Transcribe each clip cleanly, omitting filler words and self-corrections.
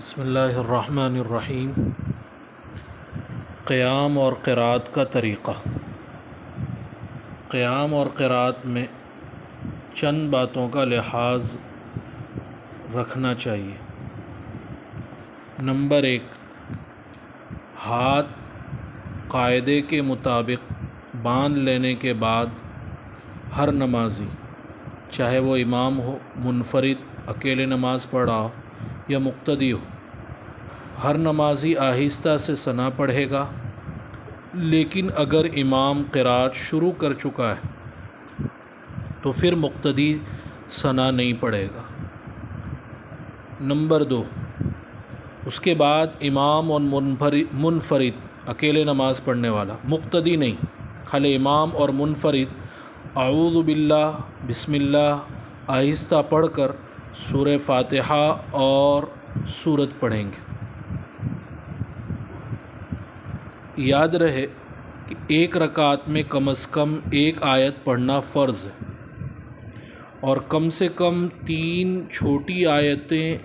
بسم اللہ الرحمن الرحیم۔ قیام اور قرات کا طریقہ۔ قیام اور قرات میں چند باتوں کا لحاظ رکھنا چاہیے۔ نمبر 1، ہاتھ قاعدے کے مطابق باندھ لینے کے بعد ہر نمازی، چاہے وہ امام ہو، منفرد اکیلے نماز پڑھ رہا ہو یا مقتدی ہو، ہر نمازی آہستہ سے ثنا پڑھے گا، لیکن اگر امام قرات شروع کر چکا ہے تو پھر مقتدی ثنا نہیں پڑھے گا۔ نمبر 2، اس کے بعد امام اور منفرد اکیلے نماز پڑھنے والا، مقتدی نہیں، خالی امام اور منفرد اعوذ باللہ بسم اللہ آہستہ پڑھ کر سورہ فاتحہ اور سورت پڑھیں گے۔ یاد رہے کہ ایک رکعت میں کم از کم ایک آیت پڑھنا فرض ہے، اور کم سے کم 3 چھوٹی آیتیں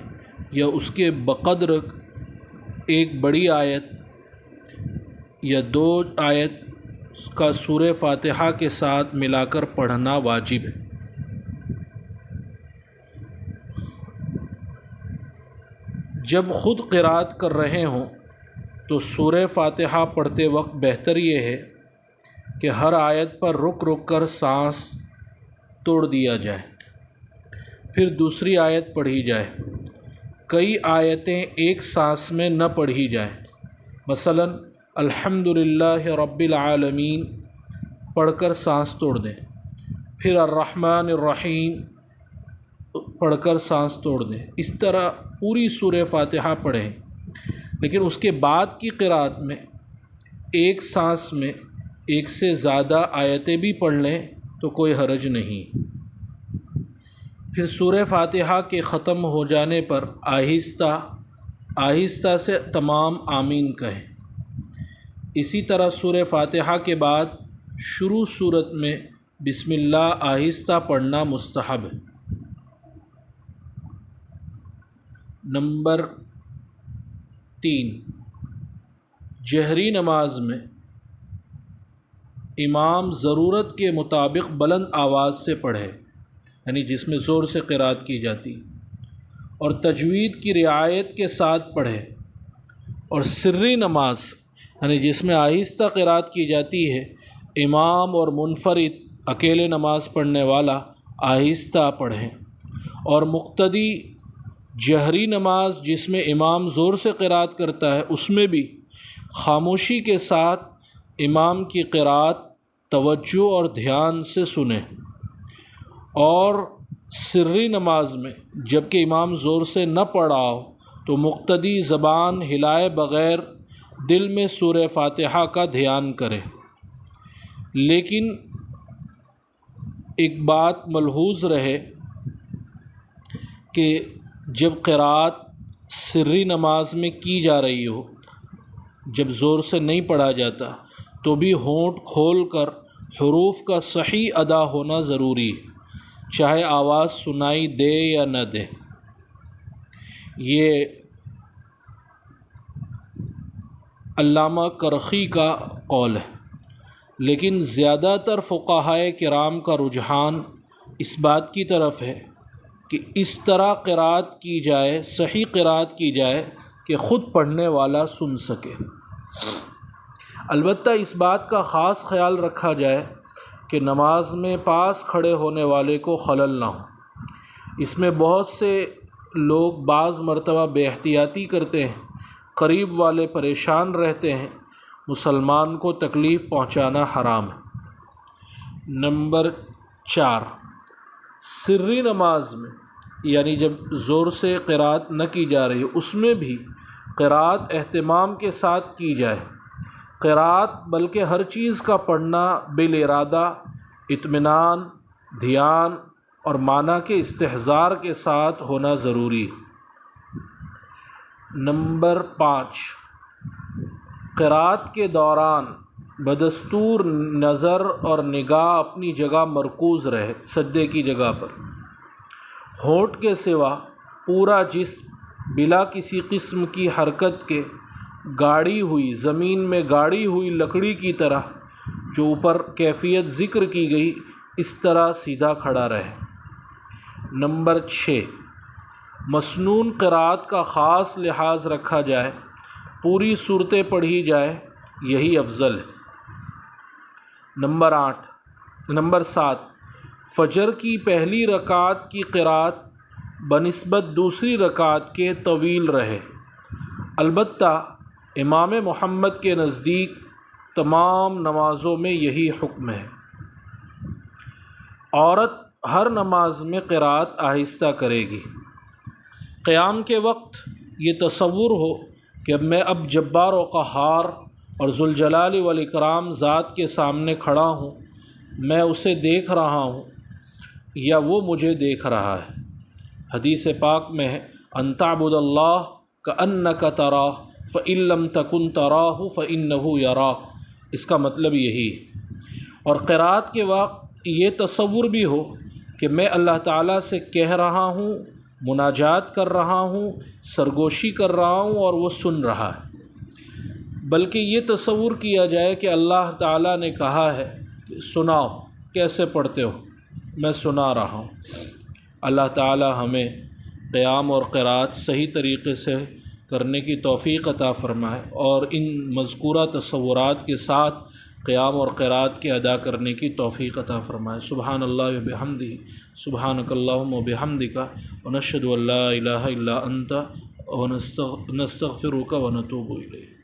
یا اس کے بقدر ایک بڑی آیت یا 2 آیت کا سورہ فاتحہ کے ساتھ ملا کر پڑھنا واجب ہے۔ جب خود قرات کر رہے ہوں تو سورہ فاتحہ پڑھتے وقت بہتر یہ ہے کہ ہر آیت پر رک رک کر سانس توڑ دیا جائے، پھر دوسری آیت پڑھی جائے۔ کئی آیتیں ایک سانس میں نہ پڑھی جائیں، مثلا الحمدللہ رب العالمین پڑھ کر سانس توڑ دیں، پھر الرحمن الرحیم پڑھ کر سانس توڑ دیں۔ اس طرح پوری سورہ فاتحہ پڑھیں، لیکن اس کے بعد کی قرات میں ایک سانس میں ایک سے زیادہ آیتیں بھی پڑھ لیں تو کوئی حرج نہیں۔ پھر سورہ فاتحہ کے ختم ہو جانے پر آہستہ سے تمام آمین کہیں۔ اسی طرح سورہ فاتحہ کے بعد شروع سورت میں بسم اللہ آہستہ پڑھنا مستحب ہے۔ نمبر 3، جہری نماز میں امام ضرورت کے مطابق بلند آواز سے پڑھے، یعنی جس میں زور سے قرات کی جاتی، اور تجوید کی رعایت کے ساتھ پڑھے، اور سری نماز یعنی جس میں آہستہ قرات کی جاتی ہے، امام اور منفرد اکیلے نماز پڑھنے والا آہستہ پڑھیں، اور مقتدی جہری نماز جس میں امام زور سے قرات کرتا ہے اس میں بھی خاموشی کے ساتھ امام کی قرات توجہ اور دھیان سے سنیں، اور سری نماز میں جب کہ امام زور سے نہ پڑھ رہا ہو تو مقتدی زبان ہلائے بغیر دل میں سورہ فاتحہ کا دھیان کرے۔ لیکن ایک بات ملحوظ رہے کہ جب قرات سری نماز میں کی جا رہی ہو، جب زور سے نہیں پڑھا جاتا، تو بھی ہونٹ کھول کر حروف کا صحیح ادا ہونا ضروری ہے، چاہے آواز سنائی دے یا نہ دے۔ یہ علامہ کرخی کا قول ہے، لیکن زیادہ تر فقہائے کرام کا رجحان اس بات کی طرف ہے کہ اس طرح قرات کی جائے، صحیح قرات کی جائے کہ خود پڑھنے والا سن سکے۔ البتہ اس بات کا خاص خیال رکھا جائے کہ نماز میں پاس کھڑے ہونے والے کو خلل نہ ہو۔ اس میں بہت سے لوگ بعض مرتبہ بے احتیاطی کرتے ہیں، قریب والے پریشان رہتے ہیں، مسلمان کو تکلیف پہنچانا حرام ہے۔ نمبر 4، سری نماز میں یعنی جب زور سے قرات نہ کی جا رہی اس میں بھی قرات اہتمام کے ساتھ کی جائے۔ قرات بلکہ ہر چیز کا پڑھنا بالارادہ، اطمینان، دھیان اور معنی کے استحضار کے ساتھ ہونا ضروری ہے۔ نمبر 5، قرات کے دوران بدستور نظر اور نگاہ اپنی جگہ مرکوز رہے، سجدے کی جگہ پر۔ ہونٹ کے سوا پورا جسم بلا کسی قسم کی حرکت کے گاڑی ہوئی، زمین میں گاڑی ہوئی لکڑی کی طرح، جو اوپر کیفیت ذکر کی گئی اس طرح سیدھا کھڑا رہے۔ نمبر 6، مسنون قرأت کا خاص لحاظ رکھا جائے، پوری صورتیں پڑھی جائے، یہی افضل ہے۔ نمبر 7، فجر کی پہلی رکعت کی قرأت بنسبت دوسری رکعت کے طویل رہے، البتہ امام محمد کے نزدیک تمام نمازوں میں یہی حکم ہے۔ عورت ہر نماز میں قرأت آہستہ کرے گی۔ قیام کے وقت یہ تصور ہو کہ میں اب جبار و قہار اور ذوالجلال والاکرام ذات کے سامنے کھڑا ہوں، میں اسے دیکھ رہا ہوں یا وہ مجھے دیکھ رہا ہے۔ حدیث پاک میں ہے ان تعبد اللہ کأنک تراہ فإن لم تکن تراہ فإنہ یراک، اس کا مطلب یہی ہے۔ اور قرأت کے وقت یہ تصور بھی ہو کہ میں اللہ تعالیٰ سے کہہ رہا ہوں، مناجات کر رہا ہوں، سرگوشی کر رہا ہوں اور وہ سن رہا ہے، بلکہ یہ تصور کیا جائے کہ اللہ تعالیٰ نے کہا ہے کہ سناؤ، کیسے پڑھتے ہو، میں سنا رہا ہوں۔ اللہ تعالیٰ ہمیں قیام اور قرأت صحیح طریقے سے کرنے کی توفیق عطا فرمائے اور ان مذکورہ تصورات کے ساتھ قیام اور قرأت کے ادا کرنے کی توفیق عطا فرمائے۔ سبحان اللہ و بحمدہ، سبحانک اللہم و بحمدک، ونشہد ان لا الہ الا انت، ونستغفرک ونتوب الیک۔